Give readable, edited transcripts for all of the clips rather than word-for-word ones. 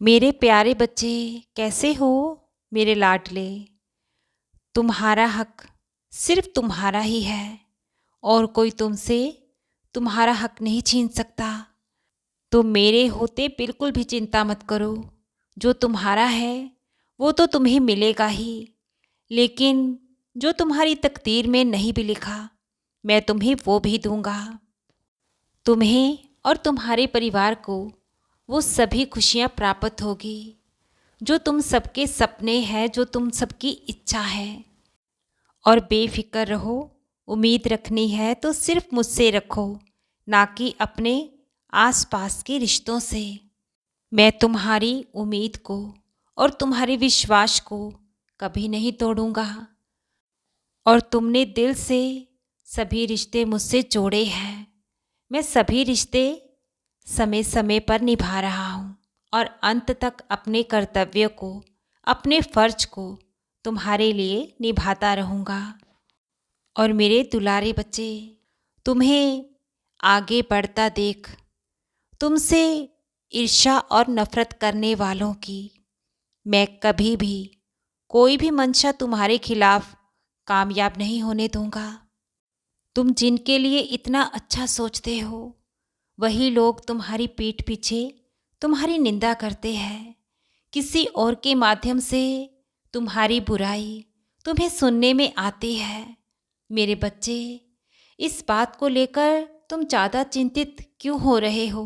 मेरे प्यारे बच्चे, कैसे हो मेरे लाडले। तुम्हारा हक सिर्फ तुम्हारा ही है और कोई तुमसे तुम्हारा हक नहीं छीन सकता। तो मेरे होते बिल्कुल भी चिंता मत करो। जो तुम्हारा है वो तो तुम्हें मिलेगा ही, लेकिन जो तुम्हारी तकदीर में नहीं भी लिखा मैं तुम्हें वो भी दूंगा। तुम्हें और तुम्हारे परिवार को वो सभी खुशियाँ प्राप्त होगी जो तुम सबके सपने हैं, जो तुम सबकी इच्छा है। और बेफिक्र रहो, उम्मीद रखनी है तो सिर्फ मुझसे रखो, ना कि अपने आसपास के रिश्तों से। मैं तुम्हारी उम्मीद को और तुम्हारे विश्वास को कभी नहीं तोड़ूंगा। और तुमने दिल से सभी रिश्ते मुझसे जोड़े हैं। मैं सभी रिश्ते समय समय पर निभा रहा हूँ और अंत तक अपने कर्तव्य को, अपने फर्ज को तुम्हारे लिए निभाता रहूँगा। और मेरे दुलारे बच्चे, तुम्हें आगे बढ़ता देख तुमसे ईर्ष्या और नफरत करने वालों की मैं कभी भी कोई भी मंशा तुम्हारे खिलाफ कामयाब नहीं होने दूंगा। तुम जिनके लिए इतना अच्छा सोचते हो वही लोग तुम्हारी पीठ पीछे तुम्हारी निंदा करते हैं। किसी और के माध्यम से तुम्हारी बुराई तुम्हें सुनने में आती है। मेरे बच्चे, इस बात को लेकर तुम ज़्यादा चिंतित क्यों हो रहे हो?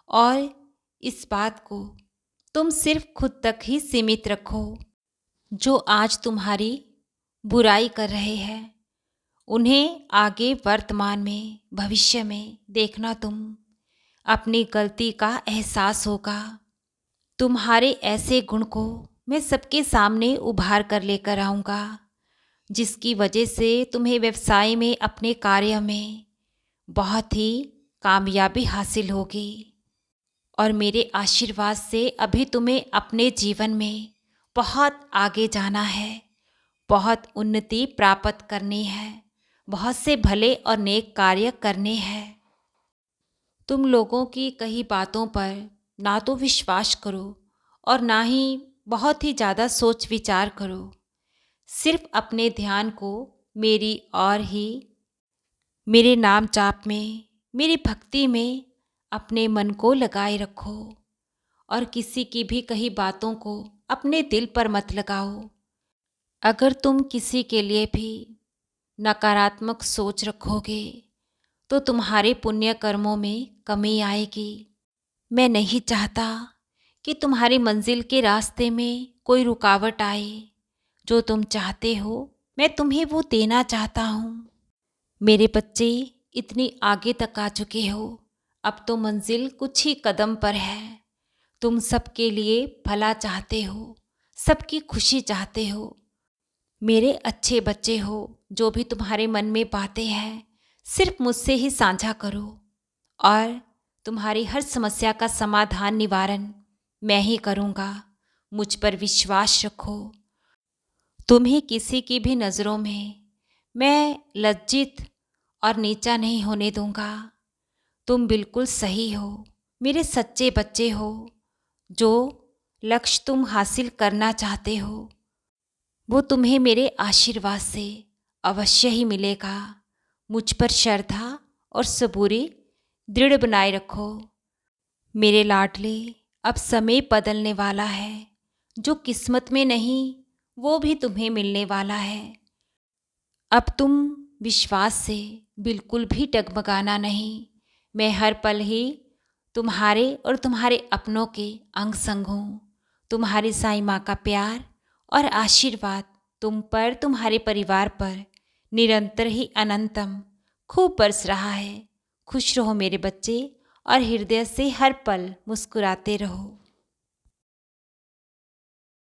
और इस बात को तुम सिर्फ खुद तक ही सीमित रखो। जो आज तुम्हारी बुराई कर रहे हैं उन्हें आगे वर्तमान में, भविष्य में देखना तुम अपनी गलती का एहसास होगा। तुम्हारे ऐसे गुण को मैं सबके सामने उभार कर लेकर आऊँगा जिसकी वजह से तुम्हें व्यवसाय में, अपने कार्य में बहुत ही कामयाबी हासिल होगी। और मेरे आशीर्वाद से अभी तुम्हें अपने जीवन में बहुत आगे जाना है, बहुत उन्नति प्राप्त करनी है, बहुत से भले और नेक कार्य करने हैं। तुम लोगों की कही बातों पर ना तो विश्वास करो और ना ही बहुत ही ज़्यादा सोच विचार करो। सिर्फ अपने ध्यान को मेरी और ही, मेरे नाम जाप में, मेरी भक्ति में अपने मन को लगाए रखो और किसी की भी कही बातों को अपने दिल पर मत लगाओ। अगर तुम किसी के लिए भी नकारात्मक सोच रखोगे तो तुम्हारे पुण्य कर्मों में कमी आएगी। मैं नहीं चाहता कि तुम्हारी मंजिल के रास्ते में कोई रुकावट आए। जो तुम चाहते हो मैं तुम्हें वो देना चाहता हूँ। मेरे बच्चे, इतनी आगे तक आ चुके हो, अब तो मंजिल कुछ ही कदम पर है। तुम सबके लिए भला चाहते हो, सबकी खुशी चाहते हो। मेरे अच्छे बच्चे हो, जो भी तुम्हारे मन में बातें हैं सिर्फ मुझसे ही साझा करो और तुम्हारी हर समस्या का समाधान, निवारण मैं ही करूँगा। मुझ पर विश्वास रखो। तुम्हें किसी की भी नज़रों में मैं लज्जित और नीचा नहीं होने दूंगा। तुम बिल्कुल सही हो, मेरे सच्चे बच्चे हो। जो लक्ष्य तुम हासिल करना चाहते हो वो तुम्हें मेरे आशीर्वाद से अवश्य ही मिलेगा। मुझ पर श्रद्धा और सबूरी दृढ़ बनाए रखो। मेरे लाडले, अब समय बदलने वाला है। जो किस्मत में नहीं वो भी तुम्हें मिलने वाला है। अब तुम विश्वास से बिल्कुल भी डगमगाना नहीं। मैं हर पल ही तुम्हारे और तुम्हारे अपनों के अंग संग हूँ। तुम्हारी साईं माँ का प्यार और आशीर्वाद तुम पर, तुम्हारे परिवार पर निरंतर ही अनंतम खूब बरस रहा है। खुश रहो मेरे बच्चे और हृदय से हर पल मुस्कुराते रहो।